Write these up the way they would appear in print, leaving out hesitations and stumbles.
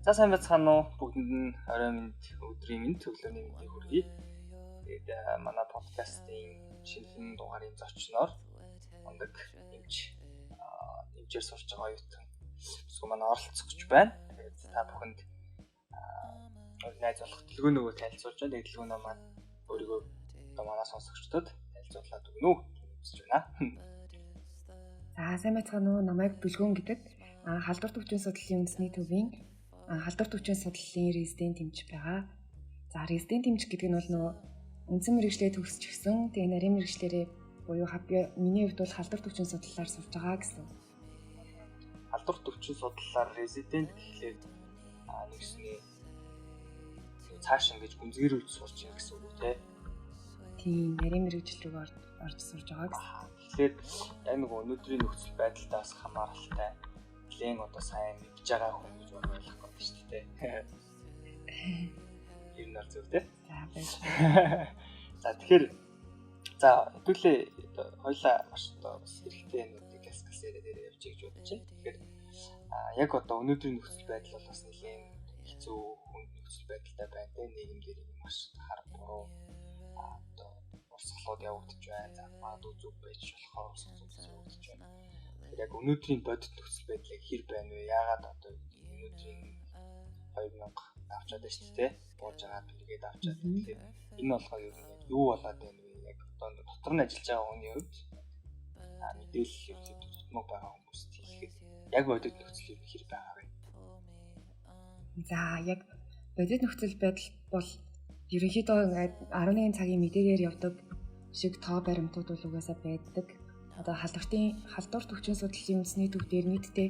За сайн байцгаана уу? Бүгдэнд нь орой минь, өдрийн минь, өглөөний мэндийг хүргэе. Тэгээд манай подкастын шинэхэн дугаарын зочноор ондаг нэмжээр сурч байгаа оюутан эсвэл манай оролцох гэж байна. Тэгээд та бүхэнд найз болох дэлгөөнөөгөө танилцуулж байна. Тэгээд дэлгөөнөө маань өөрийгөө одоо манай сонсогчдод танилцуулаад өгнө үү гэж байна. За сайн байцгаана уу? Намайг Дүлгөөн гэдэг. Халдвар төвчийн судлалын үндэсний төвийн халдвар төвчийн судлалын резидент эмч байгаа. За резидент эмч гэдэг нь бол нөгөө үндсэн мэргэжлээ төгсчихсэн. Тэгээ нарийн мэргэжлэрээ буюу миний хувьд бол халдвар төвчийн судлалаар сурж байгаа гэсэн. Халдвар төвчийн судлалаар резидент гэхлээр нэгсний цааш ингэж гүнзгийрүүлж сурч ийн гэсэн үг тийм нарийн мэргэжил рүү орж сурж байгаа гэсэн. Тэгэхээр яг нэг өнөөдрийн нөхцөл байдалтаас хамааралтай лэн одоо сайн мэдж байгаа хүн гэж ойлгох гэдэг шүү дээ. Ер нь зөв дээ. За баярлалаа. За тэгэхээр хэдүүлээ хоёлаа маш одоо хэрэгтэй нүүдийг каскасээр дээр явж гэж бодож байна. Тэгэхээр яг одоо өнөөдрийн нөхцөл байдал бол бас нэлээд хэцүү хүнд нөхцөл байдалтай байна те. Нийгэм дээр маш хар буруу одоо урсгалууд явагдаж байна. За магадгүй зүг байж болохоор урсгал явагдаж байна. Яг өнөөдрийн бодит нөхцөл байдлыг хэр байна вэ? Яагаад одоо өнөөдрийн 2000 авчаад байна шүү дээ. Бууж байгаа билгээд авчаад. Тэгэхээр энэ болгоо юу болоод байна вэ? Яг одоо дотор нь ажиллаж байгаа хүний хувьд мэдээлэл хэвлэлд тутмаг байгаа хүмүүст хэлэхэд яг бодит нөхцөл хэр байгаа вэ? За яг бодит нөхцөл байдал бол ерөнхийдөө ингээд 11 цагийн мэдээгээр явдаг шиг тоо баримтууд бол угаасаа байдаг. Одоо халдвар төвчийн судлалын үндэсний төв дээр нийтдээ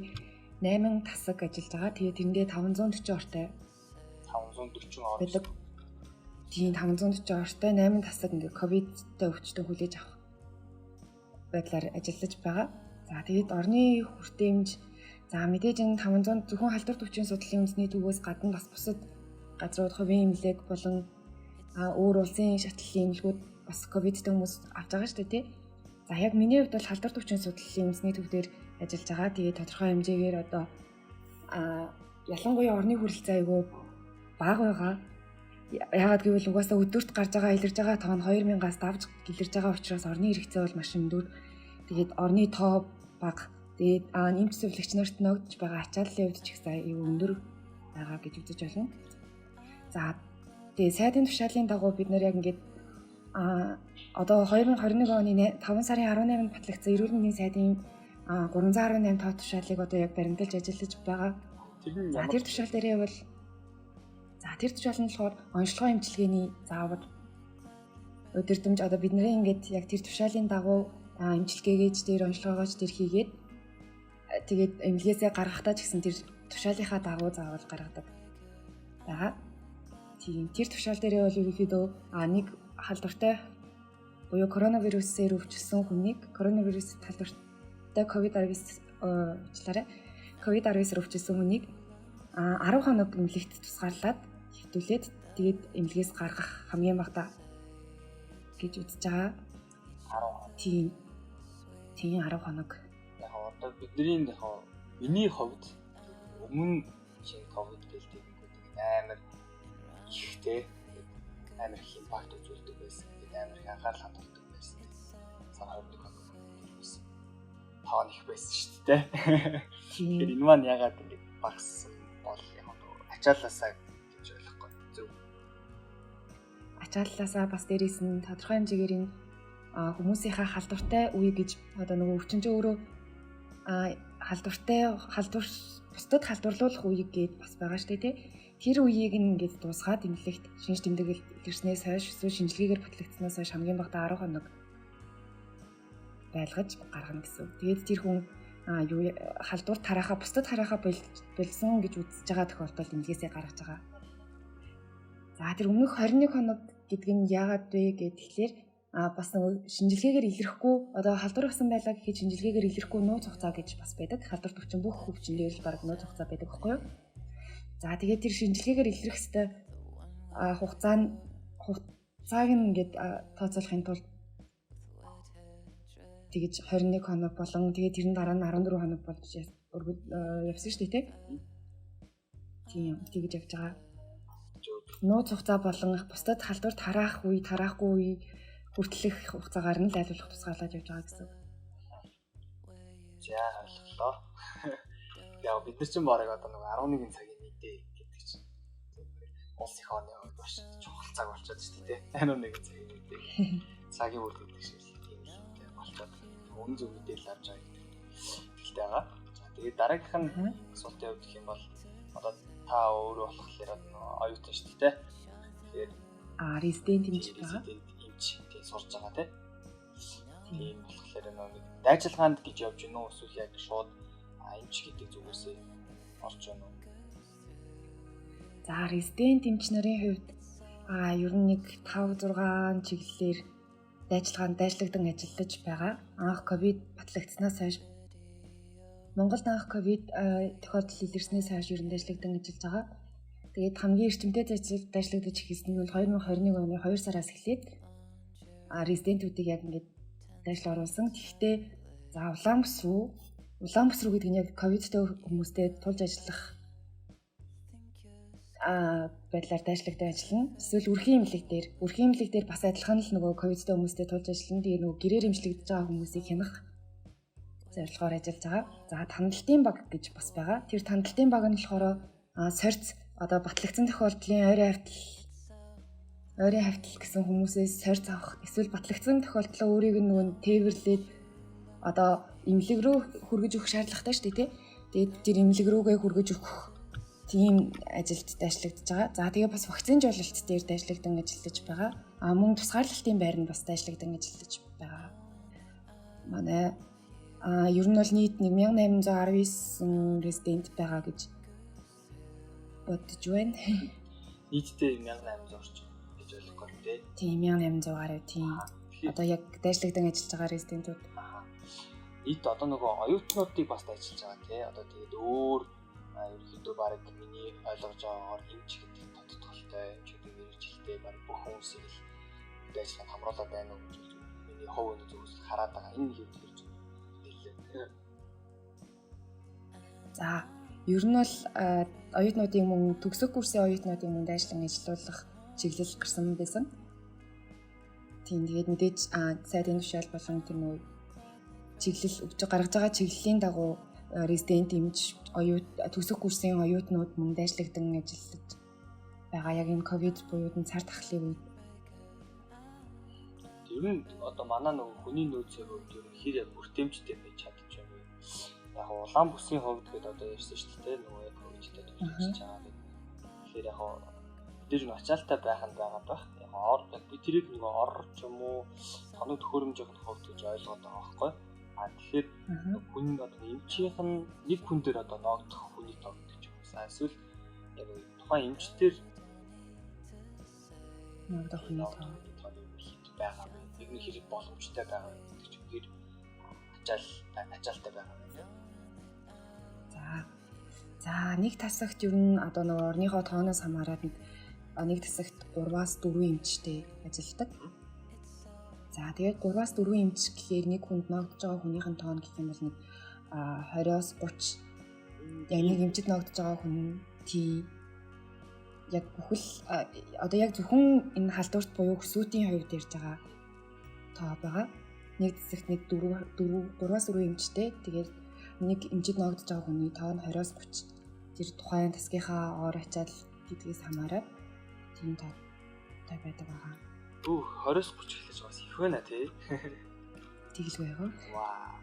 8 тасаг ажиллаж байгаа. Тэгээ тэндээ 540 ортой. 540 ортой. Тийм 540 ортой 8 тасаг ингээ ковидтай өвчтөн хүлээж авах байдлаар ажиллаж байгаа. За тэгээд орны хүртээмж мэдээж энэ 500 зөвхөн халдвар төвчийн судлалын үндэсний төвөөс гадна бас бусад газрууд хувийн эмнэлэг болон өөр улсын шатлалын эмнэлгүүд бас ковидтай хүмүүс авч байгаа шүү дээ тий. За яг миний хувьд бол халдвар төвчийн судлалын үндэсний төв дээр ажиллаж байгаа. Тэгээд тодорхой хэмжээгээр одоо ялангуяа орны хүрэлцээ айгүй бага байгаа. Яагаад гэвэл угаасаа өдөрт гарч байгаа илэрж байгаа тоо нь 2000-аас давж илэрж байгаа учраас орны хэрэгцээ бол маш өндөр. Тэгээд орны тоо бага. Тэгээд эмч зөвлөгч нарт ногдож байгаа ачааллын хувьд ч их сайн өндөр байгаа гэж үзэж байна. За тэгээд сайдын тушаалын дагуу бид нэр яг ингээд одоо 2021 оны 5 сарын 18-нд батлагдсан эрүүл мэндийн сайдын 318 тоо тушаалыг одоо яг баримталж ажиллаж байгаа. Тэр тушаал дээрээ бол тэр тушаал нь болохоор онцлогоо эмчилгээний заавар өдөрдөмж одоо бидний ингээд яг тэр тушаалын дагуу эмчилгээгээж дээр онцлогоогооч тэр хийгээд тэгээд эмнэлгээсээ гаргахдаа ч гэсэн тэр тушаалынхаа дагуу заавал гаргадаг. Тийм тэр тушаал дээрээ бол ерөнхийдөө нэг халдвартай буюу коронавирусээр өвчлсөн хүнийг коронавирус халдвартай ковид-19-ээр өвчлсөн хүнийг 10 хоног эмнэлэгт тусгаарлаад хэвтүүлээд тэгээд эмнэлгээс гаргах хамгийн багтаа гэж үзэж байгаа. 10 хоног. Яг одоо бидний миний хувьд өмнө чинь ковид гэлтэй амар ихтэй амар их импакт үзүүлдэг байсан. Амар их анхаарал хандуулдаг байсан. Сархад байсан. Тоон их байсан шүү дээ. Тэгэхээр энэ маань ягаад ингэ багассан бол яг ачааллаасаа гэж ойлгохгүй зөв. Ачааллаасаа бас дээрээс нь тодорхой хэмжээгээр энэ хүмүүсийнхаа халдвартай үе гэж одоо нөгөө өвчнөд өөрөө бусдад халдварлуулах үеийг гээд бас байгаа шүү дээ тий. Тэр үеийг ингээд дуусгаад эмнэлэгт шинж тэмдэг илэрснээс хойш эсвэл шинжилгээгээр батлагдсанаас хойш хамгийн багадаа 10 хоног байлгаж гаргана гэсэн. Тэгээд тэр хүн халдвар тараахаа бусдад харахаа болсон гэж үзэж байгаа тохиолдолд эмнэлгээсээ гаргаж байгаа. За тэр өмнөх 21 хоног гэдэг нь яагаад вэ гэхлээр бас нөгөө шинжилгээгээр илэрхгүй одоо халдвар гэсэн байлаа гэхэд шинжилгээгээр илэрхгүй нууц хугацаа гэж бас байдаг. Халдвар төвчин бүх өвчнөөр л баг нууц хугацаа байдаг байхгүй юу? За тэгээд тэр шинжилгээгээр илрэх хэвээр хугацааг нь ингээд тооцоолохын тулд тэгэж 21 хоног болон тэгээд тэрэн дараа нь 14 хоног болж явсан шүү дээ, тийм тэгэж явж байгаа. Нууц хугацаа болон бусдад халдварт тараахгүй үе хүртэлх хугацаагаар нь л айлуулах тусгаарлаад явж байгаа гэсэн. За ойлголоо. Яа бид нар ч бараг одоо нэг 11 цагийн мэдээ гэдэг чинь улс их оны маш чухал цаг болчиход шүү дээ. 11 цагийн мэдээ. Цагийн үр дүн шиг юм болчиход өмнө зөв мэдээлэл авч байгаа гэдэг байгаа. За тэгээд дараагийнх нь асуултын хувьд гэх юм бол одоо та өөрөө болохоор оюутан шүү дээ. Тэгээд резидент эмч байгаа. Эмч тийм сурж байгаа тийм болохоор нэг дайчилгаанд гэж явж гинөө эсвэл яг шууд эмч гэдэг зүгөөсөө орж байна уу? За резидент эмч нарын хувьд ер нь нэг 5-6 чиглэлээр дайчилгаадан ажиллаж байгаа. Анх ковид батлагдсанаас хойш Монголд анх ковид тохиолдол илэрснээс хойш ер нь дайчилгаадан ажиллаж байгаа. Тэгээд хамгийн эрчимтэй дайчилгадаж эхэлсэн нь бол 2021 оны 2 сараас эхлээд резидентүүдийг яг ингээд дайчлал оруулсан. Тэгэхдээ за улаан бүс рүү гэдэг нь яг ковидтэй хүмүүстэй тулж ажиллах байдлаар дайчлагдаг ажиллана. Эсвэл үрхийн эмнэлэг дээр бас адилхан л нөгөө ковидтэй хүмүүстэй тулж ажиллана. Тэгээ нөгөө гэрээр эмчлэгдэж байгаа хүмүүсийг хянах зорилгоор ажиллаж байгаа. За тандалтын баг гэж бас байгаа. Тэр тандалтын баг нь болохоор сорьц одоо батлагдсан тохиолдлын ойрын хавтал гэсэн хүмүүсээс сорьц авах эсвэл батлагдсан тохиолдлоо өөрийг нь нөгөө тээвэрлээд одоо эмнэлэг рүү хүргэж өгөх шаардлагатай шүү дээ, тий. Тэгээд тэр эмнэлэг рүүгээ хүргэж өгөх тийм ажилд дайчлагдж байгаа. За тэгээ бас вакцины жуулалт дээр дайчлагдан ажиллаж байгаа. Мөн тусгаарлалтын байр нь бас дайчлагдан ажиллаж байгаа. Манай ер нь бол нийт 1819 резидент байгаа гэж бодож байна. Нийтдээ 1800 орчим гэж ойлгох гэдэг. Тийм 1800 гаруй тийм. Одоо яг дайчлагдан ажиллаж байгаа резидентүүд. Нийт одоо нөгөө оюутнуудыг бас ажиллаж байгаа тий. Одоо тэгээд өөр ерөнхийдөө баг миний ойлгож байгаагаар эмч гэдэг тодтолтой эмч гэдэг мэргэжилтэй баг бүх хүмүүсийг л дайчлахад хамруулаад байна уу гэж миний хувь өнөө зүгээс хараад байгаа. Энэ юу гэж хэлээ. За ер нь бол оюутнуудын мөн төгсөх курсын оюутнуудын мөн дайчлан ажиллуулах чиглэл гарсан байсан. Тийм тэгээд мэдээж сайдын тушаал болон тийм үү чиглэл гаргаж байгаа чиглэлийн дагуу резидент эмч төгсөх курсын оюутнууд мөн дайчлагдан ажиллаж байгаа. Яг энэ ковид буюу цар тахлын үед. Ер нь одоо манай нөгөө хүний нөөцийн хувьд ер нь хэр яг бүртэмжтэй байж чадчих юм бэ? Яг улаан бүсийн хувьд гээд одоо ярьсан шүү дээ нөгөө яг ковидтэй төгсөж байгаа. Тэгэхээр яг дээр нь ачаалттай байх нь байгаа байх. Яг би тэрийг нөгөө ор ч юм уу тоног төхөөрөмжийн хувьд гэж ойлгоод байгаа байхгүй. Тэгэхээр хүн одоо эмчийнх нь нэг хүн дээр одоо ноогдох хүний тоо гэдэг ч юм уу. Эсвэл яг тухайн эмчтэр ноогдох хүний тоо байгаа. Нэг нь хэрэг боломжтой байгаа гэдэг ч юм. Тэр ачаалтай байгаа юм. За нэг тасагт ер нь одоо нөгөө орныхоо тооноос хамаарат нэг тасагт 3-аас 4 эмчтэй ажилладаг. За тэгээд 3-аас 4 эмч гэхээр нэг хүнд ноогдож байгаа хүнийхэн тоон гэх юм бол нэг 20-оос 30 яг нэг эмчэд ноогдож байгаа хүн тий яг бүхэл одоо яг зөвхөн энэ халдварт буюу хөсөөтийн хувьд ярьж байгаа тоо байгаа. Нэг тасагт нэг 4-аас 4 эмчтэй. Тэгээд нэг эмчэд ноогдож байгаа хүний тоо нь 20-оос 30. Тэр тухайн тасгийнхаа ор ачаал гэдгээс хамаарат тийм тоо байдаг байгаа. 20-оос 30 хэлж бас их байна тий. Тэгэлгүй яа. Вау.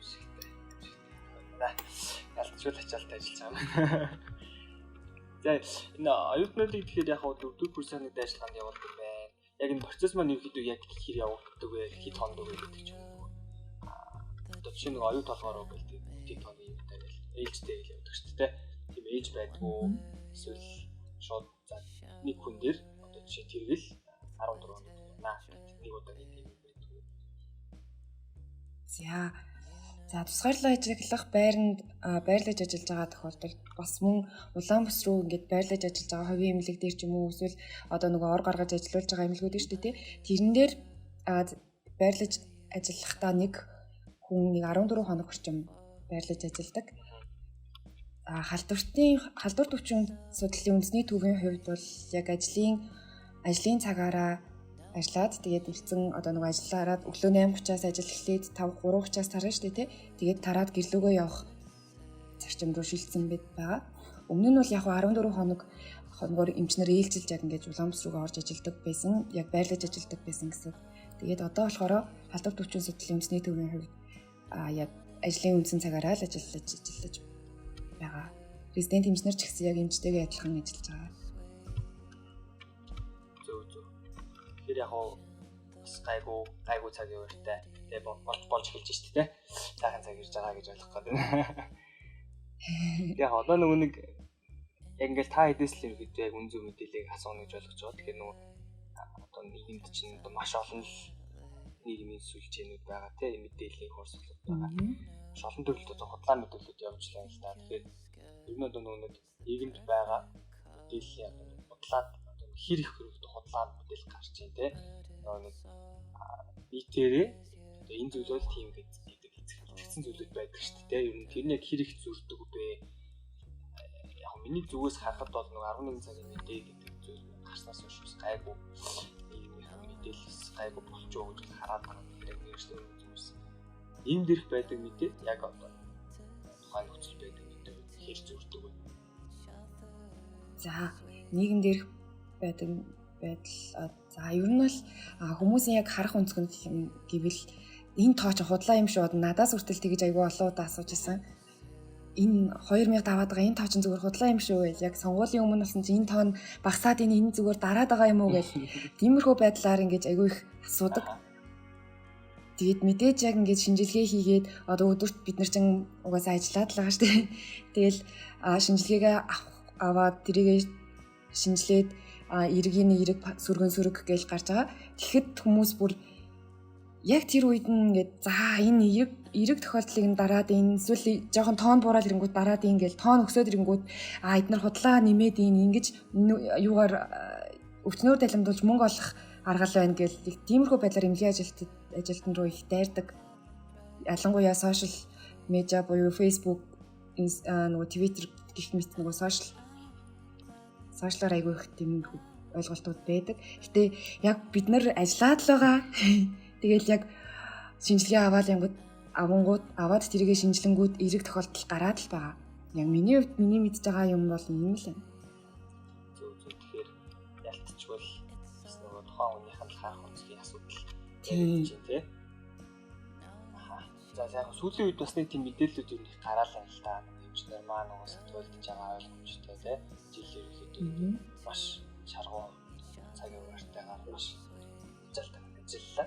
Шигтэй. Ялцчул ачаалтай ажиллаж байгаа юм. За энэ оюутнуудыг тэгэхээр яг 4-р курсын дайчилгаанд явуулдаг юм байна. Яг энэ процесс маань ерөөхдөө яг хэр явагддаг вэ? Хэд хонд вэ гэдэг ч юм уу. Одоо чинь нэг оюут толгоор гэдэг хэд хоногийн юм даа гэл ээлжтэй хэл явдаг шүү дээ. Тийм ээж байдгүй эсвэл шууд за нэг хүн дээр одоо жишээ тэргэл 14 хоног наа нэг удаагийн тийм юм байдаг. За тусгаарлаа ажиглах байрлаж ажиллаж байгаа тохиолдолд бас мөн улаан бүс рүү ингээд байрлаж ажиллаж байгаа хувийн эмнэлэг дээр ч юм уу эсвэл одоо нөгөө ор гаргаж ажиллаж байгаа эмнэлгүүд шүү дээ тий. Тэрэн дээр байрлаж ажиллахдаа нэг хүн 14 хоног орчим байрлаж ажилладаг. Халдвар төвчийн судлалын үндэсний төвийн хувьд бол яг ажлын цагаараа ажиллаад тэгээд ирсэн одоо нэг ажиллаараад өглөө 8:30-аас ажил эхлээд 5:30-аас тарна шүү дээ тий. Тэгээд тараад гэрлүүгөө явах зарчим руу шилжсэн байгаа. Өмнө нь бол яг 14 хоногор эмчнэр ээлжилж яг ингэж Улаанбаатар руу орж ажилладаг байсан. Яг байрлаж ажилладаг байсан гэсэн. Тэгээд одоо болохоор халдвар төвчийн судлалын үндэсний төвийн хувьд яг ажлын үндсэн цагаараа л ажиллаж байгаа. Резидент эмчнэр ч гэсэн яг эмчтэйгээ адилхан ажиллаж байгаа. Зөв. Тэгэхээр яг бас гайгүй цагийн үеэртэй тэгээ болж эхэлж шүү дээ. Цаахан цаг ирж байгаа гэж ойлгох гээд байна. Яг одоо нэг яг ингээл та хэдээс л ихэд яг үн зөв мэдээллийг асууна гэж ойлгож байгаа. Тэгэхээр одоо нийгэмд чинь маш олон нийгмийн сүлжээнүүд байгаа тийм мэдээллийн хорслууд байгаа. Маш олон төрөлд одоо худлаа мэдээлэлүүд явж байгаа л да. Тэгэхээр ер нь одоо нэг нийгэмд байгаа мэдээллийн худлаад хэр их хөрөг худлаа мэдээлэл гарч ийн тийм нэг нийтээрээ одоо энэ зүйлүүд тийм гэдэг хэцэгцэн зүйлүүд байдаг шүү дээ. Ер нь тэр нь яг хэр их зүрдэг вэ? Яг миний зүгээс харахад бол нэг 11 цагийн мэдээ гэдэг зүйл гарснаас хойш гайгүй мэдээлэл гайгүй болчихоо гэж хараад байгаа. Тэгэхээр нэрштэй хүмүүс ийм дэрх байдаг мэдээ яг одоо тухайн нөхцөл байдаг мэдээ хэр зүрдэг вэ? За нийгэм дээрх байдаг байдал за ер нь бол хүмүүсийн яг харах өнцгөн гэвэл энэ тоо ч худлаа юм шүү. Надаас хүртэл тэгж айгүй олон удаа асууж байсан. Энэ 2000 даваад байгаа энэ тоо ч зүгээр худлаа юм шүү гэж яг сонгуулийн өмнө болсон чинь энэ тоо нь багасаад энэ зүгээр дараад байгаа юм уу гэж тиймэрхүү байдлаар ингэж айгүй их асуудаг. Тэгээд мэдээж яг ингэж шинжилгээ хийгээд одоо өдөрт бид нар чинь угаасаа ажиллаад л байгаа шүү дээ. Тэгэл шинжилгээгээ аваад тэрийгэ шинжилээд эргийн эрэг сүргэн сүрэг гэж гарч байгаа. Тэгэхэд хүмүүс бүр яг тэр үед нь ингээд за энэ эрэг тохиолдлыг нь дараад энэ эсвэл жоохон тоон буураад ирэнгүүт дараад ингээл тоон өсөөд ирэнгүүт эдгээр худлаа нэмээд ингэж юугаар өвчнөөр далимдуулж мөнгө олох аргал байна гэл тиймэрхүү байдлаар эмнэлгийн ажилтнууд руу их дайрдаг. Ялангуяа сошиал медиа буюу Facebook нөгөө Twitter гэх мэт нөгөө сошиалаар айгүй их тиймэрхүү ойлголтууд байдаг. Гэтэ яг бид нар ажиллаад л байгаа. Тэгэл яг шинжилгээ аваад тэрийгэ шинжилэнгүүд эрэг тохиолдол гараад л байгаа. Яг миний хувьд миний мэдж байгаа юм бол юм л байна. Зөв тэгэхээр ялцчихвал бас нөгөө тухайн хүнийхэн л харах үнцгийн асуудал тийм тий. За яг сүүлийн үед бас нэг тийм мэдээлэлүүд юм их гараалаа л да. Эмчнэр маа нөгөө сэтгүүлдэж байгаа ойлгомжтой тий. Жилээр ихэд маш чаргуу цагийн үеэртэйгээр маш ажиллаа.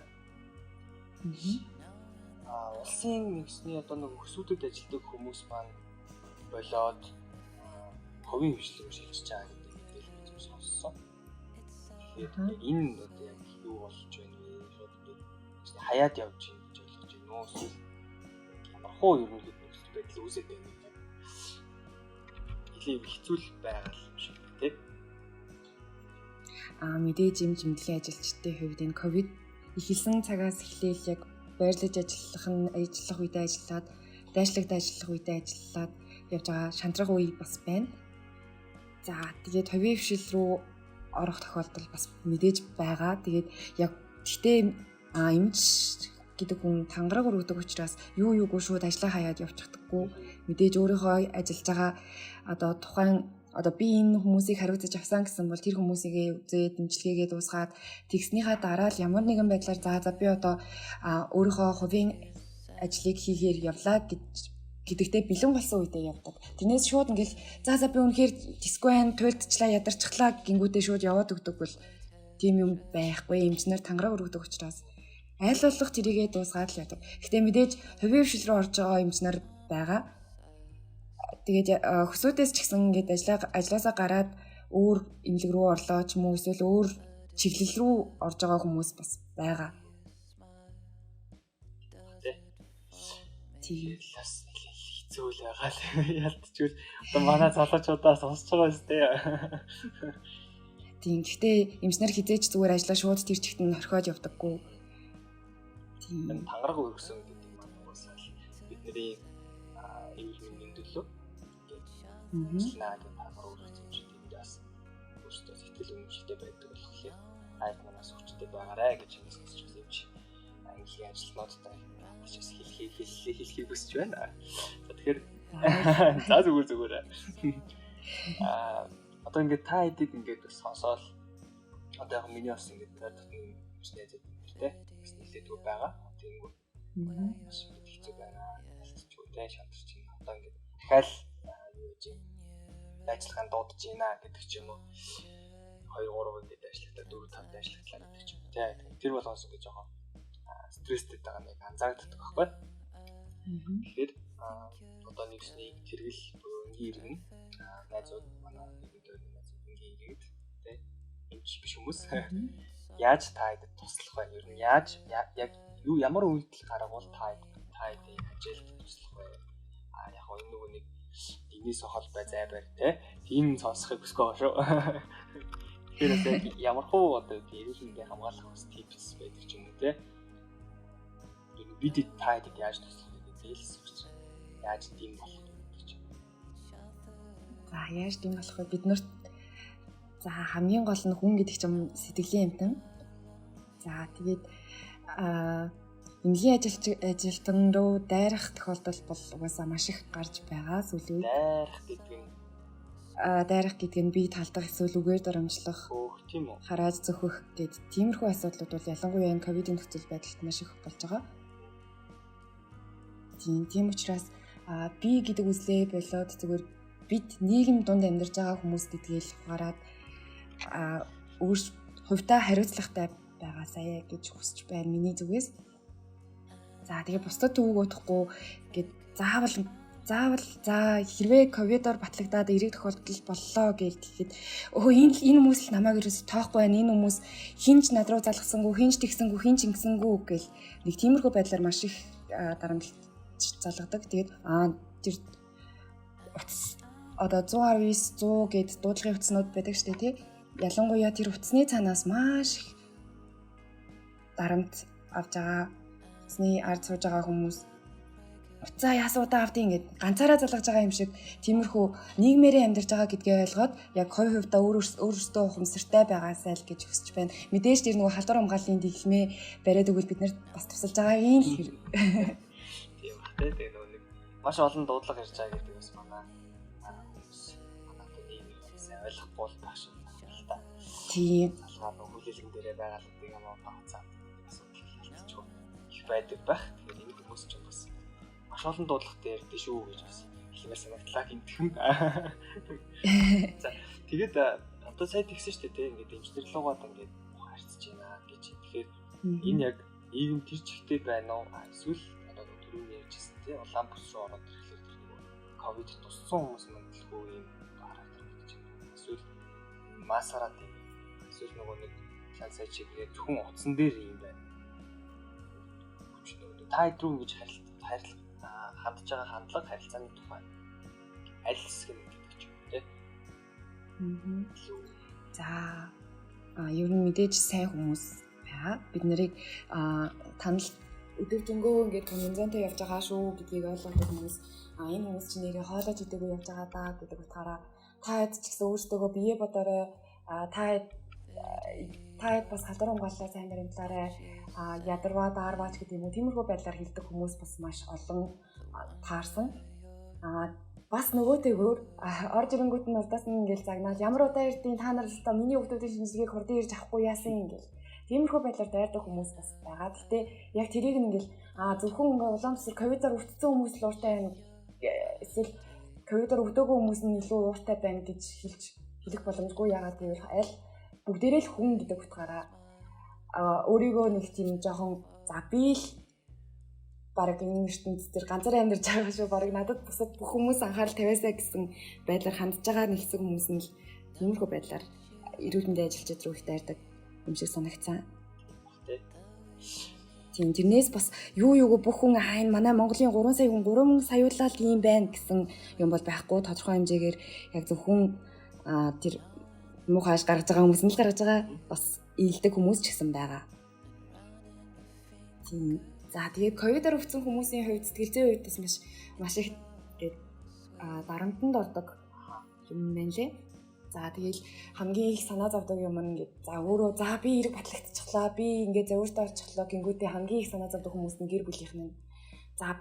Улсын нэгсний одоо нэг өсвүүдэд ажилладаг хүмүүс маань болоод ховын хвшлийг шилжиж байгаа гэдэг мэдээлэл бид сонссон. Тэгэхээр энэ одоо яг юу болж байна вэ? Шууд хаяад явж байна гэж ойлгож байна уу? Эсвэл ямархуу ерөнхийд нөхцөл байдал үүсэж байна гэдэг. Илүү хэцүү байгаа юм шиг тийм. Мэдээж эмнэлгийн ажилчдын хувьд энэ ковид эхэлсэн цагаас эхлээл яг байрлаж ажиллах үедээ ажиллаад, дайрчлагт ажиллах үедээ ажиллаад явж байгаа шантрах үе бас байна. За тэгээд ховийн хвшил рүү орох тохиолдол бас мэдээж байгаа. Тэгээд яг гэхдээ эмч гэдэг хүн тангараг өргөдөг учраас юугүй шууд ажиллаа хаяад явчихдаггүй. Мэдээж өөрийнхөө ажиллаж байгаа одоо тухайн би энэ хүмүүсийг хариуцаж авсан гэсэн бол тэр хүмүүсийгээ үзээд дэмжлэгээгээ дуусгаад тэгснийхаа дараа л ямар нэгэн байдлаар за би одоо өөрийнхөө хувийн ажлыг хийхээр явлаа гэдэгтээ бэлэн болсон үедээ явдаг. Тэрнээс шууд ингээл за би үнэхээр дисквэн туйлдчлаа ядарчихлаа гингүүдээ шууд яваад өгдөг бол тийм юм байхгүй. Эмчнэр тангараг өргөдөг учраас аль болох тэрийгээ дуусгаад л явдаг. Гэхдээ мэдээж хувийн хвшил рүү орж байгаа эмчнэр байгаа. Тэгээд хөсөөдөөс ч гэсэн ингээд ажилласаа гараад өөр эмнэлэг рүү орлоо ч юм уу эсвэл өөр чиглэл рүү орж байгаа хүмүүс бас байгаа. Тийм л бас хэцүү л байгаа л ялтчихвэл одоо манай залуучуудаа сонсож байгаа үстэй. Тийм гэхдээ эмчнэр хизээч зүгээр ажиллаа шууд тэр чигт нь орхиод явдаггүй. Энэ тангараг өргөсөн гэдэг юм аа бас бидний эрүүл мэндийн төлөө ажиллана гэдэг тангараг өргөсөн чинь бид бас өөрсдөө сэтгэл үнэмшилтэй байдаг болохоор хайр манаас хүчтэй байгаарэ гэж хэлсэж бас юм чи англи ажилтнуудтай бас хэлхийг хүсэж байна. Тэгэхээр за зүгээр одоо ингээд та хэдийг ингээд бас сонсоод одоо яг миний бас ингээд дотны хүчтэй зэт тэ нэлээдгүй байгаа. Тэнгүү бас хэцүү байна. Хэцүүтэй шантарч байна. Одоо ингээд дахиад юу гэж ажиллагаанд дуудаж байна гэдэг ч юм уу 2-3 ингээд ажиллахтаа 4-5 ажиллахлаа гэдэг ч юм уу тэ. Тэр болгоос ингээд жоохон стресстэй байгаа нэг анзаарддаг байхгүй. Тэгэхээр одоо нэгсний тэргэл өнгийн иргэн найзууд манай нэгдээр өнгийн иргэд тэ эмч биш хүмүүс яаж таайд туслах вэ? Ер нь яаж яг юу ямар үйлдэл гаргавал таайд ажилд туслах вэ? Яг энэ нөгөө нэг динээс холбой зайбар тэ тийм сонсохыг хүсэж байгаа шүү. Тэгэхээр ямар хуу одоо эрүүл мэндийн хамгаалах бас типс байдаг ч юм уу тэ. Бид таайд яаж туслах вэ гэдэг хэлсэн. Яаж тийм болох вэ гэж. За яаж тийм болох вэ? Бид нарт за хамгийн гол нь хүн гэдэг чинь сэтгэлийн амтан. За тэгээд эмнэлгийн ажилтан руу дайрах тохиолдол бол угаасаа маш их гарч байгаа сүүлийн үед. Дайрах гэдэг нь бие талдах эсвэл үгээр дарамжлах, тийм үү? Харааж зөхөх гэдэг тиймэрхүү асуудлууд бол ялангуяа энэ ковидын нөхцөл байдалд маш их болж байгаа. Тийм учраас би гэдэг үзлээ болоод зүгээр бид нийгэм донд амьдарч байгаа хүмүүс гэдгээл хараад хувьдаа хариуцлагатай байгаасаа гэж хүсэж байна миний зүгээс. За тэгээ бусдад төвөг удахгүй гэд заавал хэрвээ ковидоор батлагдаад эрэг тохиолдол боллоо гэхэд энэ хүмүүс л намайг ерөөс тоохгүй байна. Энэ хүмүүс хинч над руу залгасангүй, хинч тэгсэнгүй, хинч ингэсэнгүй гэл нэг тиймэрхүү байдлаар маш их дарамтлж залгадаг. Тэгээд тэр одоо 119 100 гэд дуудлагын утаснууд байдаг штэ тий. Ялангуяа тэр утасны цаанаас маш их дарамт авж байгаа. Утасны ард сууж байгаа хүмүүс утсаа яасуудаа авдیں۔ Ингээд ганцаараа залгаж байгаа юм шиг тиймэрхүү нийгмээрээ амьдарч байгаа гэдгээ ойлгоод яг хувьдаа өөрөөсөө ухамсартай байгаасай л гэж хүсэж байна. Мэдээж тэр нөгөө халдвар хамгааллын дэглэмээ бариад өгвөл бид нарт бас тусалж байгаа юм л хэрэг. Тийм ба тэгээ нөгөө маш олон дуудлага ирж байгаа гэдэг бас манай нийгмээс ойлгохгүй л тааш байна л та. Тийм. Залгаа хүлээлгэн дээрээ байгаа л гэдэг юм уу тооцоо. Асуудал их байдаг байх. Тэгэхээр энэ хүмүүс ч бас маш олон дуудлагатай ярьдээ шүү гэж бас хэлмээр санагдлаа гинтхэн. За тэгээд одоо сая тэгсэн шүү дээ ингээд эмчтэрлуугаад ингээд харьцаж байна гэж. Тэгэхээр энэ яг нийгэм тэр чигтээ байна уу? Эсвэл одоо түрүүний ярьжсэн тий улаан бүс рүү ороод ирэхлээр тэр нэг ковид туссан хүмүүс мэдлгүй юм харагдаж байна гэж байна. Эсвэл масараад юм. Эсвэл нөгөө нэг сая чигээр зөвхөн утсан дээр юм байна. Та хэд рүү ингэж хандж байгаа хандлага харилцааны тухай аль хэсэг нь гэдэг ч юм те. За ер нь мэдээж сайн хүмүүс байгаа. Бид нарыг танил өдөржингөө ингээд коммунизмтэй явж байгаа шүү гэдгийг ойлгох хүмүүс энэ хүмүүс чинь нэрээ хоолойж идэггүй явж байгаа даа гэдэг утгаараа та хэд ч гэсэн өөрсдөө бие бодорой та хэд бас халдвар хамгааллаа сайн баримтлаарай ядарваа даарваач гэдэг юм уу тиймэрхүү байдлаар хэлдэг хүмүүс бас маш олон таарсан. Бас нөгөөтэйгөр орж ирэнгүүт нь удаас нь ингээл загнаад ямар удаа ирдیں۔ Та нар л та миний хүүхдүүдийн шинжилгээг хурдан ирж авахгүй яасан ингээл тиймэрхүү байдлаар дайрдаг хүмүүс бас байгаа. Гэхдээ яг тэрийг нь ингээл зөвхөн ингээ улаан бүсээр ковидоор өвдсөн хүмүүс л ууртай байна. Эсвэл ковидоор өвдөөгүй хүмүүс нь илүү ууртай байна гэж хэлэх боломжгүй. Яагаад гэвэл аль бүгдээрээ л хүн гэдэг утгаараа өөрийгөө нэг тийм жоохон за би л бараг энэ ертөнцийн дээр ганцаараа амьдарч байгаа шүү. Бараг надад бусад бүх хүмүүс анхаарал тавиасаа гэсэн байдлаар хандж байгаа нэг хэсэг хүмүүс нь л тиймэрхүү байдлаар эрүүл мэндийн ажилчид руу их дайрдаг юм шиг санагцсан. Тийм тэрнээс бас юу бүх хүн энэ манай Монголын 3 сая хүн 3 саяулаад ийм байна гэсэн юм бол байхгүй. Тодорхой хэмжээгээр яг зөвхөн тэр муухайш гаргаж байгаа хүмүүс нь л гаргаж байгаа бас ийдэг хүмүүс ч гэсэн байгаа. Тийм. За тэгээд ковидор өвцөн хүмүүсийн хувьд сэтгэл зүйн хувьд бас маш их дарамтанд ордог юм байна лээ. За тэгэл хамгийн их санаа зовдөг юм нь ингээд за өөрөө за би эрэг батлагдчихлаа, би ингээд зөвөртөө орчихлоо гингүүтээ хамгийн их санаа зовдөг хүмүүс нь гэр бүлийнх нь за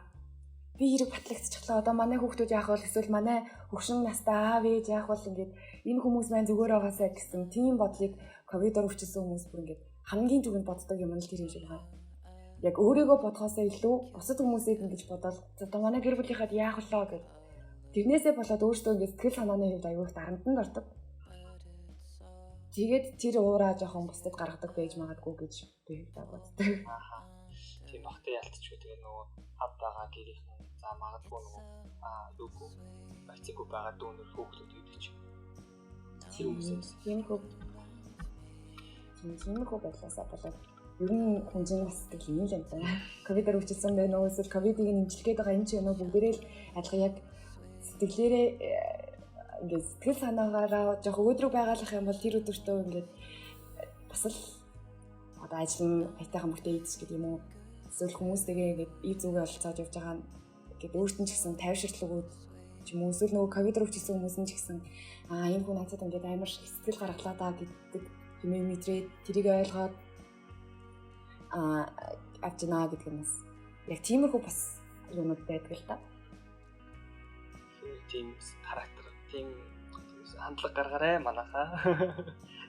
би эрэг батлагдчихлаа, одоо манай хүүхдүүд яах вэ, эсвэл манай хөгшин настай аав ээж яах вэ, ингээд энэ хүмүүс маань зүгээр байгаасаа гэсэн тийм бодлыг ковидор өвчсөн хүмүүс бүр ингээд хамгийн түрүүнд боддог юм нь л тэр юм шиг байна. Яг өөрийгөө бодхоосоо илүү бусад хүмүүсийг ингэж бодоод одоо манай гэр бүлийнхад яах вэ гэд тэрнээсээ болоод өөртөө ингээд сэтгэл санааны хувьд аюул дарамтанд ордог. Тэгээд тэр уураа жоохон бусдад гаргадаг байж магадгүй гэж би боддог. Тийм багтаа ялтчихгүй тэгээ нөгөө хав байгаа гэрийнхэн за магадгүй нөгөө юугүй бациггүй байгаа дүүнэр хөөхлөд гэдэг чинь. Тэр хүмүүсээс тиймэрхүү байдлаасаа болоод ер нь хүнжин бас сэтгэл юм л юм байна. Ковидор өвчсөн байх нөгөө эсвэл ковидыг нэмжлэхэд байгаа энэ ч өнөө бүгдээрээ л адилхан яг сэтгэлээрээ ингээд сэтгэл санаагаараа жоох өөдрөг байгаалах юм бол тэр өдөртөө ингээд бас л одоо ажил айтайхан мөртөө ийдэж гэдэг юм уу. Эсвэл хүмүүстэйгээ ингээд ий зүгээ олцоод явж байгаа ингээд өөртөө ч гэсэн тайвширлаг өгөөд ч юм уу эсвэл нөгөө ковидор өвчсөн хүмүүс нь ч гэсэн энэ хүн надад ингээд амар сэтгэл гаргалаа даа гэдэг хэмээн мэдрээд тэрийг ойлгоод авчнаа гэдэг юм бас яг тиймэрхүү бас юмуд байдаг л та. Тийм характер, тийм хандлага гаргаарай манайхаа.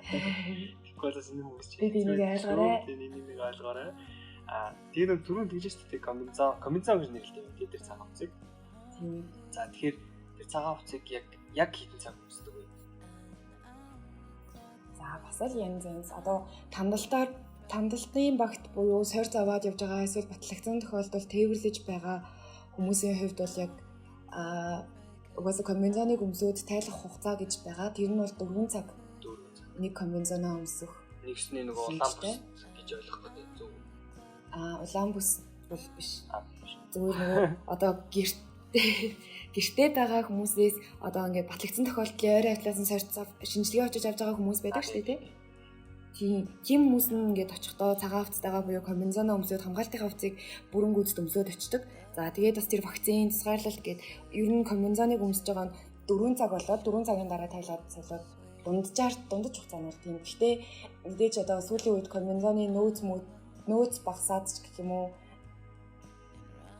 Тэгвэл энэ хүмүүс чи энийг ойлгоорой. Энийг ойлгоорой. Тэр нь түрүүн тэгжсэн тийм комбинзон гэж нэрлэдэг юм. Тэр цагаан хувцсыг. Тийм. За тэгэхээр тэр цагаан хувцсыг яг хэдэн цаг өмсдөг вэ? За бас л янз одоо тандалтын багт буюу сорь заваад явж байгаа эсвэл батлагдсан тохиолдолд тээвэрлэж байгаа хүмүүсийн хувьд бол яг угаасаа комбинзоныг өмсөөд тайлах хугацаа гэж байгаа. Тэр нь бол 4 цаг. Нэг комбинзоноо өмсөх. Нэгсний нөгөө улаан бүс гэж ойлгох гэдэг зөв. Улаан бүс бол биш. Зүгээр нөгөө одоо гэртээ байгаа хүмүүсээс одоо ингээд батлагдсан тохиолдлын ойрын автлаасан сорь зав шинжилгээ очиж авч байгаа хүмүүс байдаг шүү дээ, тийм хүмүүс нь ингээд очихдоо цагаан хувцастайгаа буюу комбинзоноо өмсөд хамгаалтын хувцсыг бүрэн гүйцэд өмсөд очдог. За тэгээд бас тэр вакцины тусгаарлалт гээд ер нь комбинзоныг өмсөж байгаа нь 4 цаг болоод 4 цагийн дараа тайлаад солиод дундаж хугацаа нь бол тийм. Гэхдээ мэдээж одоо сүүлийн үед комбинзоны нөөц багасаад ч гэх юм уу.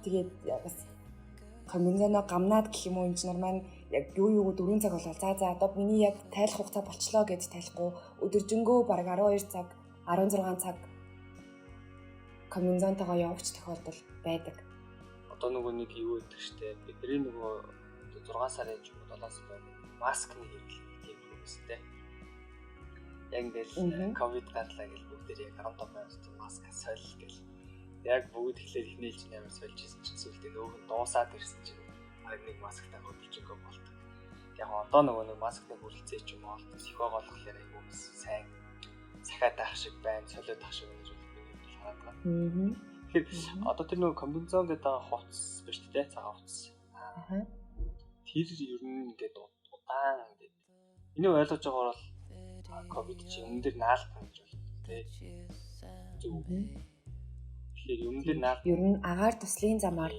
Тэгээд бас комбинзоноо гамнаад гэх юм уу энэ ч нормал яг юу 4 цаг болоо. За одоо миний яг тайлах хугацаа болчлоо гэж тайлахгүй өдөржингөө бараг 12 цаг 16 цаг комбинзонтойгоо явагч тохиолдол байдаг. Одоо нөгөө нэг юу гэдэг штэ бидний нөгөө 6 сарын ч 7 сар маскны хэрэглэх тийм хүмүүстэй. Яг ингээл ковид гатлаа гэж бүгдээр яг 15% маск солил гэл. Яг бүгд ихлээр их нээлж нээр сольж ирсэн чинь сүлдээ нөгөө дуусаад ирсэн чинь баг нэг масктай хөдөлжөнгөө болдог. Яг одоо нөгөө нэг маскны хүрэлцээ ч юм уу психологоор болохоор айгүй сайн цахиад авах шиг байна, солиод авах шиг гэж би хараад байна. Тэгэхээр одоо тэр нөгөө комбинзон гэдэг хувцас биш үү те цагаан хувцас. Тэр ер нь ингээд удаан ингээд энийг ойлгож байгаагаар бол ковид чи өмнө дээр наалтна гэж байна те. Зөв. Тэгэхээр өмнө дээр наалт ер нь агаар туслын замаар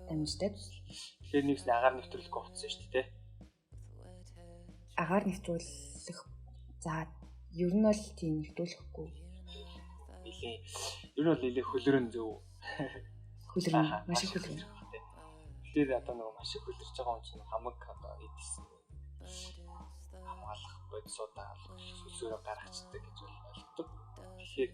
дамждаг. Тэгэхээр нэгс агаар нэвтрүүлэх хувцас шүү дээ те. Агаар нэвтрүүлэх за ер нь бол тийм нэвтрүүлэхгүй. Ер нь бол нэлээ хөлрөн зөв. Хөлрөн маш их хөлрөн. Тэгэхээр одоо нөгөө маш их хөлөрж байгаа юм чинь хамаг одоо эдсэн хамгаалах бодисуудаа сүсээрээ гаргацдаг гэж ойлгодог. Тэгэхээр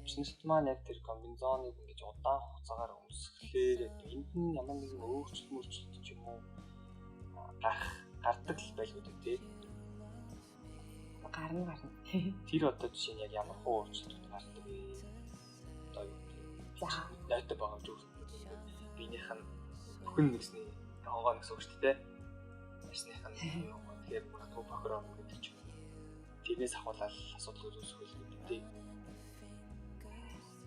бизнес маань яг тэр комбинзоныг ингэж удаан хугацаагаар өмсгөхлээр энд нь ямар нэгэн өөрчлөлт ч юм уу гардаг л байлгүй дээ. Гарна. Тэр одоо жишээ нь яг ямар хөө өөрчлөлт гардаг вэ? Одоо за найтай байгаа зүйл. Биенийх нь бүхэн нэгсний хогоо нэгс өгч тээ. Ясных нь тэгэхээр магадгүй бохроо гэдэг ч юм. Тэрнээс ахуулаад асуудал үүсэх үү.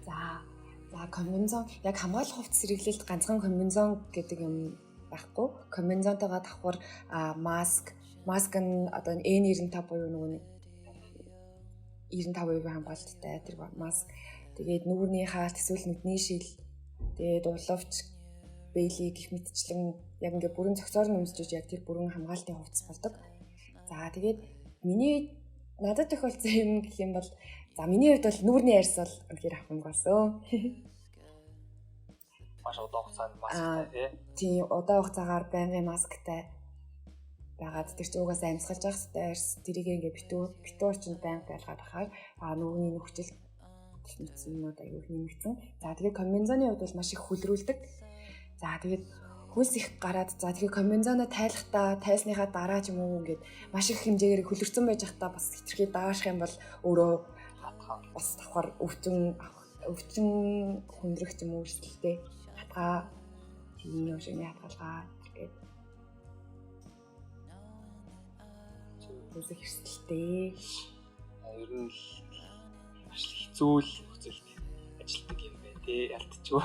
За комбинзон яг хамгаалах хувцас хэрэглэлд ганцхан комбинзон гэдэг юм байхгүй. Комбинзонтойгоо давхар маск нь одоо N95 буюу нөгөө 95% хамгаалттай тэр маск Тэгээд нүүрний хаалт эсвэл нүдний шил тэгээд уловч бэйли гэх мэтчлэн яг ингээ бүрэн цогцоор нэмсэж яг тэр бүрэн хамгаалтын хувцас болдог. За тэгээд надад тохиолдсон юм гэх юм бол за миний хувьд бол нүүрний арьс бол үнэхээр авах юм болсон. Маш удаан хугацаанд масктай тий. Удаан хугацаагаар байнгын масктай байгаад тэр чинь угаасаа амьсгалж явах хэрэгтэй арьс тэрийг ингээ битүүр чинь байнга байлгаад ахаар нүгний нөхцөл нэмсэн юмуд аягүй нэмэгдсэн. За тэгээд комбинзоны хувьд бол маш их хөлрүүлдэг. За тэгээд хөлс их гараад за тэгээд комбинзоноо тайлсныхаа дараа ч юм уу ингээд маш их хэмжээгээр хөлөрцөн байж захтаа бас хитрхий даашх юм бол өөрөө бас давхар өвчин хүндрэх юм уу өрсөлдөлтэй хатгаа тийм юм шиг хатгалгаа тэгээд үсэх эрсдэлтэй ер нь маш хэцүү л хөцөлт ажилтдаг юм байна тий ялтчихв.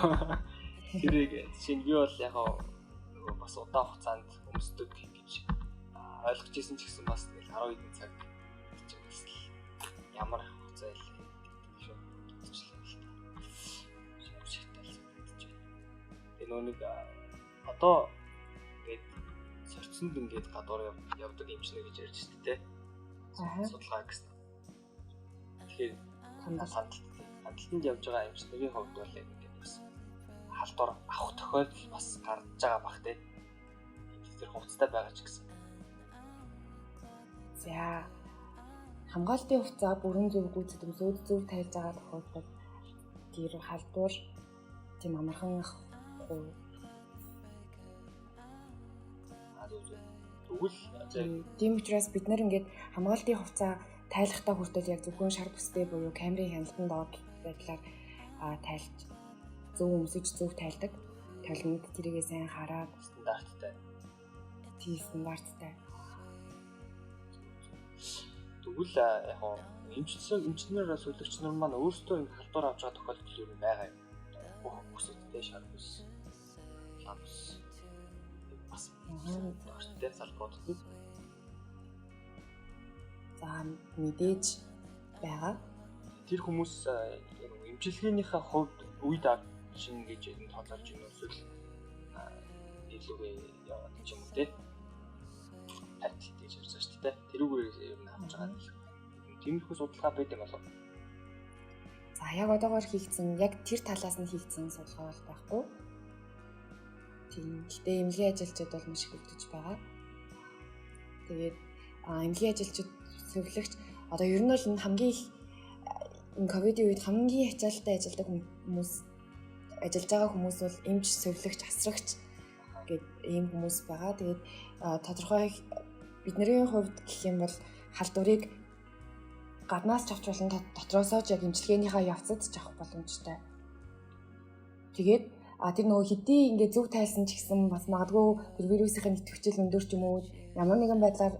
Тэрийг чинь би бол яг нөгөө бас удаан хугацаанд өмсдөг гэж ойлгож ирсэн ч гэсэн бас нэг 10 хэдэн цаг чинь бас ямар хугацаа л шүү. Тэгээ нэг одоо ингээд сорцсонд ингээд гадуур явдаг юм шиг гэж ярьж байна тий. Судалгаа гэсэн. Тэгэхээр хандлтанд явж байгаа юм шиг нэг хувьд бол ингээд бас халдвар авах тохиолдол бас гарч байгаа бах тий. Тэр хувцастай байгаа ч гэсэн. За хамгаалтын хувцас бүрэн зөв гүйцэтгэх зөв тайлж байгаа тохиолдолд тэр халдвар тийм амархан авахгүй. Тэгвэл тийм учраас бид нар ингээд хамгаалтын хувцас тайлахтаа хүртэл яг зөвхөн шар бүстэй буюу камерын хяналтанд орох байдлаар тайлж зөв өмсөж зөв тайлдаг. Толгойд тэрийгээ сайн хараад стандарттай. Тийм стандарттай. Тэгвэл яг эмчнэр сүлэгч нар маань өөрсдөө энэ халдвар авч байгаа тохиолдол юу байгаа юм. Бүх бүсэдтэй шар бүс. Ламс. Бас өөртөө салбаруудад за мэдээж байгаа. Тэр хүмүүс эмчилгээнийхээ хувьд үед шин гэж энэ тоолж юм эсвэл илүүгээ яваад ч юм уу те. Тайлт гэж ярьж байгаа шүү дээ. Тэрүүгээр ер нь авч байгаа юм. Тиймэрхүү судалгаа байд юм болов. За яг одоогоор хийгдсэн яг тэр талаас нь хийгдсэн судалгаа бол байхгүй. Тийм. Гэтэ эмнэлгийн ажилчид бол маш их өвдөж байгаа. Тэгээд эмнэлгийн ажилчид зөвлөгч одоо ер нь бол энэ хамгийн их энэ ковидын үед хамгийн ачаалттай ажиллаж байгаа хүмүүс бол эмч, зөвлөгч, асрагч гэдэг ийм хүмүүс байгаа. Тэгээд тодорхой бидний хувьд гэх юм бол халдварыг гаднаас ч авч болон дотроосоо ч яг эмчилгээнийхээ явцад ч авах боломжтой. Тэгээд тэр нөгөө хэдий ингээд зөв тайлсан ч гэсэн бас магадгүй тэр вирусийн идэвхжил өндөр ч юм уу ямар нэгэн байдлаар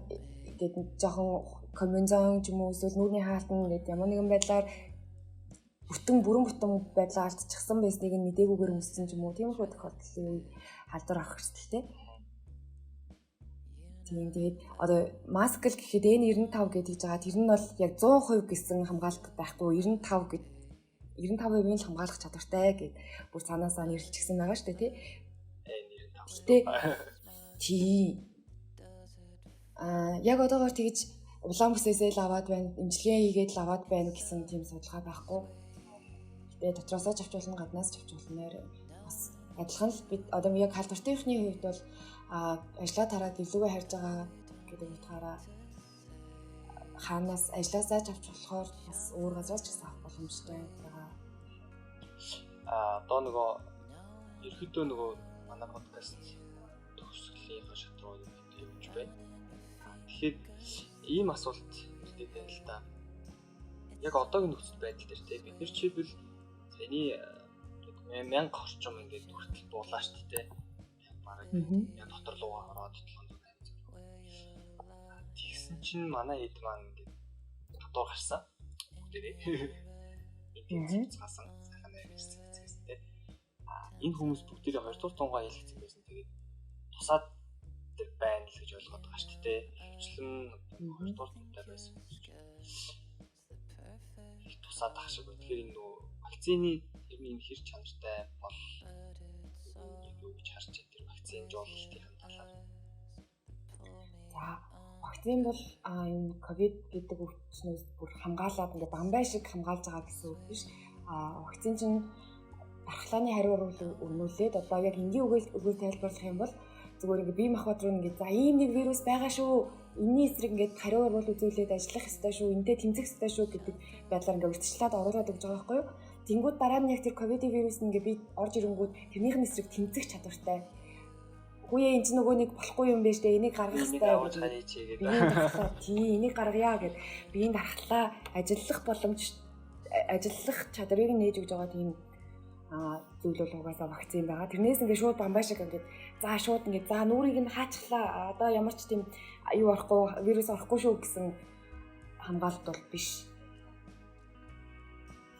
ингээд жоохон комбинзон ч юм уу эсвэл нүүрний хаалтан ингээд ямар нэгэн байдлаар бүрэн байдлаар алдчихсан байсныг нь мдэггүйгээр өмссөн ч юм уу тиймэрхүү тохиолдлын халдвар авах хэрэгтэй. Тийм тэгээд одоо маск л гэхэд N95 гэж хийж байгаа тэр нь бол яг 100% гэсэн хамгаалалт байхгүй 95%-ийн л хамгаалах чадвартай гэд бүр цаанаасаа нэрлэлчихсэн байгаа шүү дээ тий. Гэтэ тий яг одоогоор тэгж улаан бүсээсээ л аваад байна, эмчилгээ хийгээд л аваад байна гэсэн тийм судалгаа байхгүй. Гэтэ дотроосоо ч авч болно, гаднаас ч авч болно. Бас адилхан л бид одоо яг халдвартынхны хувьд бол ажлаа тараад илүү харж байгаа гэдэг утгаараа хаанаас ажилласаа ч авч болохоор бас өөр газраас ч гэсэн авах боломжтой байгаа. Одоо нөгөө ерөөдөө нөгөө манай подкаст төгсгөлийн шат руу явж байна. Тэгэхээр ийм асуулт ирдэг байна л да. Яг одоогийн нөхцөл байдал дээр те бид нар чийбэл саяны 1000 орчим ингээд хүртэл дуулаа шүү дээ. Бараг яг дотор руу ороод толгонд байна. Тэгсэн чинь манай хэд маань ингээд гадуур гарсан. Бүгдээрээ интенсив цаасан сайхан ярьсан. Энэ хүмүүс бүгдээрээ 2 дугаар тунгаа ялгцсан байсан. Тэгээд тусаад байна л гэж ойлгоод байгаа шүү дээ. Хвчлэн 2 дугаар тунгаа байсан. Тусаад ах шиг. Тэгэхээр энэ нөгөө вакцины ер нь хэр чанартай бол юу гэж харж байна тэр вакцины жуулалтын талаар. За вакцин бол энэ ковид гэдэг өвчнөөс бүр хамгаалаад ингээ бамбай шиг хамгаалж байгаа гэсэн үг биш. Вакцин чинь дархлааны хариу урвал өрнүүлээд одоо яг энгийн үгээр тайлбарлах юм бол зүгээр ингээ бие махбод руу ингээ за ийм нэг вирус байгаа шүү. Энийний эсрэг ингээ хариу урвал үзүүлээд ажиллах ёстой шүү. Энтэй тэмцэх ёстой шүү гэдэг байдлаар ингээ урьдчилаад оруулаад өгч байгаа байхгүй юу? Тэнгүүд дараа нь яг тэр ковид вирус ингээ би орж ирэнгүүт тэрнийхэн эсрэг тэмцэх чадвартай. Үгүй энэ ч нөгөө нэг болохгүй юм байна штэ. Энийг гаргах хэрэгтэй. Энийг гаргая гэд биеийн дархлаа ажиллах чадрыг нээж өгж байгаа тийм зүйл бол угаасаа вакцин байгаа. Тэрнээс ингээ шууд бамбай шиг ингээ за шууд ингээ за нүрийг нь хаачихлаа. Одоо ямар ч тийм юу орохгүй вирус орохгүй шүү гэсэн хамгаалалт бол биш.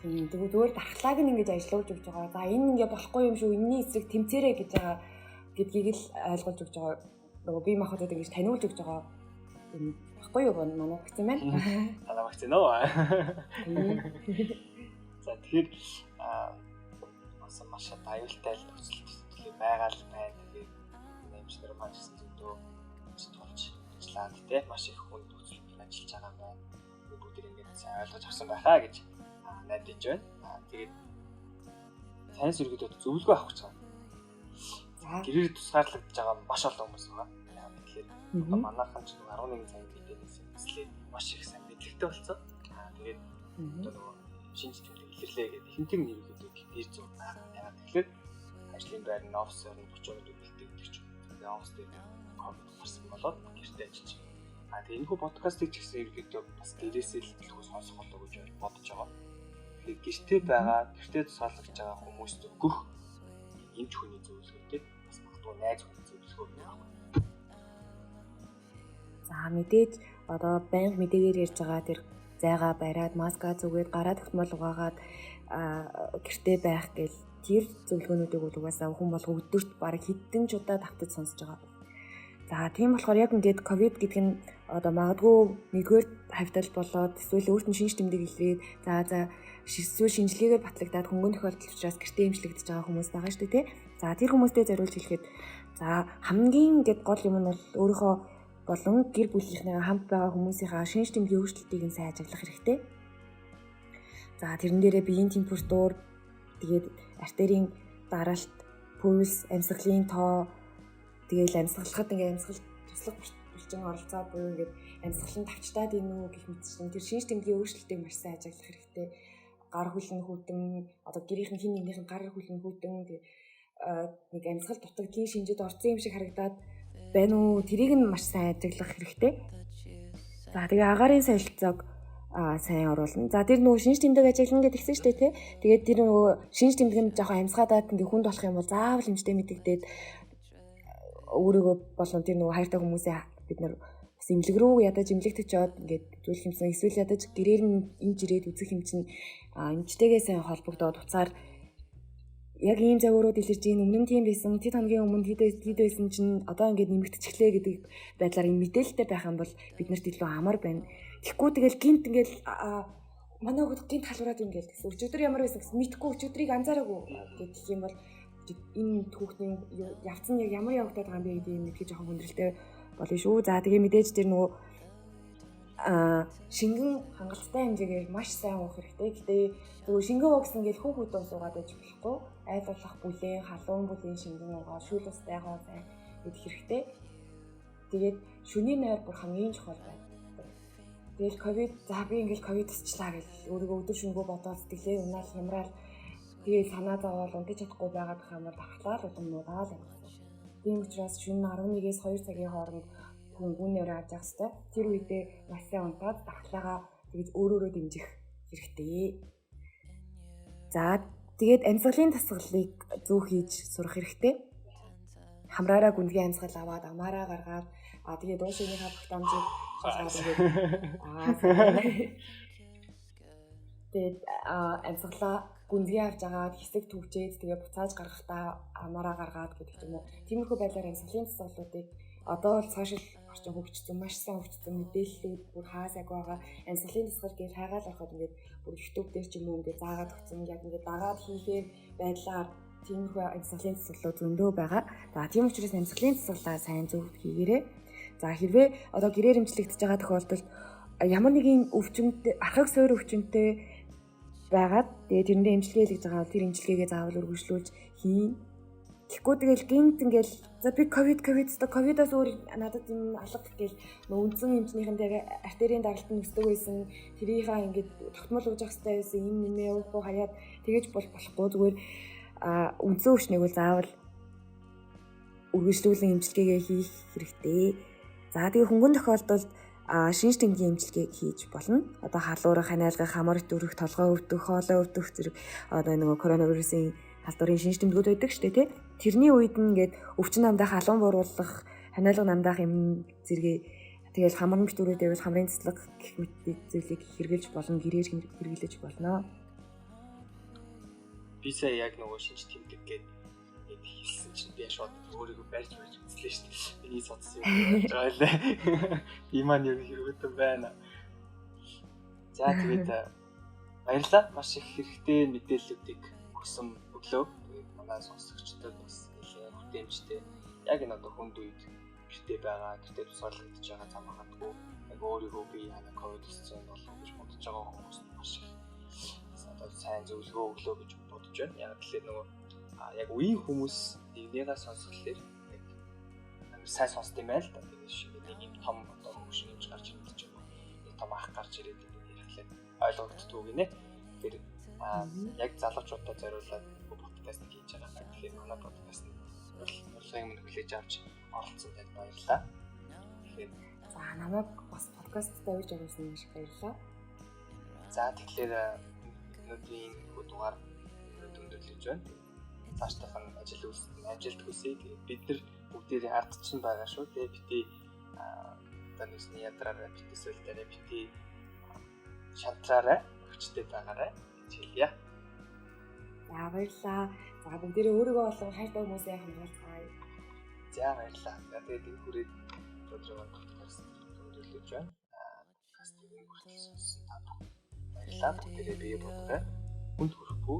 Тэгвэл зүгээр дархлааг нь ингээ ажиллуулж өгч байгаа. За энэ ингээ болохгүй юм шүү. Энэний эсрэг тэмцээрэй гэж байгаа гэдгийг л ойлгуулж өгч байгаа. Нөгөө бие махбодод ингэж таниулж өгч байгаа юм баггүй юу манай вакцин байна. Манай вакцин оо. За тэгэхээр маш аюултай л нөхцөл байгаа л байна. Тэгээд нэмжлэр маань зөндөө тулж ажиллаад те маш их хүн нөхцөлд ажиллаж байгаа байна. Бүгд ингэж сайн ойлгож авсан байхаа гэж найдаж байна. Тэгээд сайн сэргийдүүд зөвлөгөө авах гэж байгаа. Гэрээр тусгаарлагдж байгаа маш олон хүмүүс байгаа. Тэгэхээр одоо манайхан ч 11 цагийн мэдээлэлээс эслээд маш их сайн мэдлэгтэй болсон. Тэгээд одоо шинж тэмдэг илэрлээ гэдэг ихэнх нь ерөөхдөө гэр зур байгаа. Яагаад тэгэхээр ажлын байр нь офис орон 40 минут бэлтгэдэг ч юм. Тэгээд офис дээр ковид гарсан болоод гэртээ ажиллаж байгаа. Тэгээд энэхүү подкастыг ч гэсэн ерөөхдөө бас гэрээсээ л төлөвлөс сонсох болов уу гэж бодож байгаа. Тэгээд гэртээ байгаа, гэртээ тусгаарлагдж байгаа хүмүүст өгөх эмч хүний зөвлөгөөтэй бас магадгүй найз хүний зөвлөгөө байх. За мэдээж одоо байнга мэдээгээр ярьж байгаа тэр зайгаа бариад маска зүгээд гараа тогтмол угаагаад гэртээ байх гэл тэр зөвлөгөөнүүдийг бол угаасаа хүн болго өдөрт бараг хэдэн ч удаа давтаж сонсож байгаа. За тийм болохоор яг ингээд ковид гэдэг нь одоо магадгүй нэгдүгээр хавьтал болоод эсвэл өөрт нь шинж тэмдэг илрээд эсвэл шинжилгээгээр батлагдаад хөнгөн тохиолдол учраас гэртээ эмчлэгдэж байгаа хүмүүс байгаа шүү дээ тий. За тэр хүмүүстээ зориулж хэлэхэд за хамгийн ингээд гол юм нь бол өөрийнхөө болон гэр бүлийнхнээ хамт байгаа хүмүүсийнхаа шинж тэмдгийн өөрчлөлтийг нь сайн ажиглах хэрэгтэй. За тэрэн дээрээ биеийн температур, тэгээд артерийн даралт, пульс, амьсгалын тоо, тэгээд амьсгалахад ингээд амьсгал туслах булчин оролцоод буюу ингээд амьсгалын тавчтаад ийнү гэх мэтчлэн тэр шинж тэмдгийн өөрчлөлтийг маш сайн ажиглах хэрэгтэй. Гар хүлэн хүйтэн, одоо гэрийнхэн хин нэгнийх нь гар хүлэн хүйтэн нэг амьсгал дутагдлын шинжид орсон юм шиг харагдаад байна уу? Тэрийг нь маш сайн ажиглах хэрэгтэй. За тэгээ агаарын солилцоог сайн оруулна. За тэр нөгөө шинж тэмдэг ажиглана гэж тэгсэн шүү дээ тий. Тэгээд тэр нөгөө шинж тэмдэг нь жоохон амьсгаадаад ингээ хүнд болох юм бол заавал эмчтэй мэдэгдээд өөрийгөө болон тэр нөгөө хайртай хүмүүсээ бид нар бас имлэг рүү ядаж имлэгтэж жоод ингээд зүйлх юмсан эсвэл ядаж гэрээр нь имж ирээд үзэх юм чинь эмчтэйгээ сайн холбогдоод уцаар яг ийм завиурууд илэрж ийн өмнө нь тийм байсан тэд хамгийн өмнө хэд байсан чинь одоо ингээд нэмэгдчихлээ гэдэг байдлаар юм мэдээлэлтэй байх юм бол биднэрт илүү амар байна. Тэгэхгүй тэгэл гинт ингээл манай хөхд гинт халуураад ингээл гэсэн. Өчигдөр ямар байсан гэсэн мэдхгүй өчигдрийг анзаараагүй гэх юм бол энэ хүүхдийн явцсан яг ямар явагдаад байгаа юм бэ гэдэг юм мэдхий жоохон хүндрэлтэй болно шүү. За тэгээ мэдээж тэр нөгөө шингэн хангалттай хэмжээгээр маш сайн уух хэрэгтэй. Гэтэ зөвхөн шингэн уух гэсэн ингээл хүүхэд суугаад байж болохгүй. Айл болох бүлээн, халуун бүлээн шингэн уугаа, шүүл устайгаа сайн идэх хэрэгтэй. Тэгээд шөнийн нойр бүр хамгийн чухал байна. Тэгэл ковид за би ингээл ковид тусчлаа гэж өөрийгөө өдөр шөнөгөө бодоод сэтгэлээ унаал хямраал тэгээд санаа зовоол унтаж чадахгүй байгаад байх юм бол дахлаа л удамнуудаа л явах. Тийм учраас шөнө 11-ээс 2 цагийн хооронд хүн гүнээр авч явах хэрэгтэй. Тэр үедээ маш сайн унтаад дахлаагаа тэгж өөрөөрөө дэмжих хэрэгтэй. За тэгээд амьсгалын дасгалыг зөв хийж сурах хэрэгтэй. Хамраараа гүнзгий амьсгал аваад амаараа гаргаад тэгээд уушгийнхаа багтаамжийг тэгээд амьсгалаа гүнзгий авч агаад хэсэг төвчээд тэгээд буцааж гаргахдаа амаараа гаргаад гэдэг юм уу. Тиймэрхүү байдлаар амьсгалын дасгалуудыг Одоо бол сошиал орчин хөгжсөн, маш сайн хөгжсөн мэдээллүүд бүр хаасайг байгаа. Амьсгалын тусгал гэж хайгаал ороход ингээд бүр YouTube дээр ч юм уу ингээд заагаад өгсөн. Яг ингээд дагаад хийхээр байдлаар тиймэрхүү амьсгалын тусгалууд зөндөө байгаа. За тийм учраас амьсгалын тусгалаа сайн зөв хийгээрэй. За хэрвээ одоо гэрээр эмчлэгдэж байгаа тохиолдолд ямар нэгэн өвчмөд архаг суур өвчмөнтэй байгаад тэгээ тэрэндээ эмчилгээ хийж байгаа бол тэр эмчилгээгээ заавал үргэлжлүүлж хийн. Тэгэхгүй тэгэл гинт ингээл за би ковидоос өөр надад юм алга гэл нөө үндсэн эмчнийхэндээ артерийн даралтанд нөсдөг байсан. Тэрийнхаа ингээд тогтмол ууж явах хэрэгтэй байсан. Энэ нэмээ уухгүй хаяад тэгэж болохгүй зүгээр үндсэн өвчнийг бол заавал үргэлжлүүлэн эмчилгээгээ хийх хэрэгтэй. За тэгээ хөнгөн тохиолдолд шинж тэмдгийн эмчилгээг хийж болно. Одоо халуурах, ханиалгах, хамар итүрэх, толгой өвдөх, хоолой өвдөх зэрэг одоо нөгөө коронавирусын халдварын шинж тэмдгүүд байдаг шүү дээ, тий. Тэрний үед нь ингээд өвчин намдаах, алуун бууруулах, ханиалга намдаах юм зэрэгээ тэгэл хамармж дүрүүдээ бол хамрын цэцлэг гэх мэт зүйлийг хэрэгжилж болно, гэрээр хэрэглэж болно. Би сая яг нөгөө шинж тэмдэг гээд хэлсэн чинь би шууд өөрийгөө барьж үзлээ шүү дээ. Миний соцсон юм болж байгаа лээ. Би маань юу хэрэггүй байна. За тэгээд баярлалаа. Маш их хэрэгтэй мэдээллүүдийг өгсөн өглөө. Тэгээд манай сонсогчдод бас хүлээмжтэй. Яг энэ одоо хүнд үед гэртээ байгаа, гэртээ тусгаарлагдж байгаа зам хандгүй. Яг өөрийгөө би яна ковид болсон болов гэж бодож байгаа хүмүүс маш их одоо сайн зөвлөгөө өглөө гэж бодож байна. Яг л нөгөө яг үеийн хүмүүс нэгнийгээ сонсголоор яг сайн сонсд юм байл та. Тэгээд шиг нэг юм том одоо хөгшин юмж гарч ирээд ч юм уу. Нэг том ах гарч ирээд ирэхлээр ойлгогддог гинэ. Тэр яг залуучуудаа зориулаад подкаст хийж байгаа. Тэгэхээр манай подкаст урилгын минь хүлээж авч оролцсон танд баярлалаа. Тэгэхээр за намайг бас подкаст тавьж өгсөн маш баярлалаа. За тэгэхээр өнөөдрийн дугаар өндөрлөж байна. Цаашдынхан ажилд хүсье. Тэгээд бид нар бүгдээрээ ардчин байгаа шүү. Тэгээд бити таньсны ядраараа бити суултаараа бити шантраараа хүчтэй байгаарай гэж хэлье. За баярлалаа. За бүгдээрээ өөрийгөө болон хайртай хүмүүсээ хамгаалцгаая. За баярлалаа. Тэгээд энэ хүрээд өдрийн подкаст өндөрлөж байна. Подкастыг хүртэл та баярлалаа. Бүгдээрээ бие бодорой. Хүнд хүрэхгүй.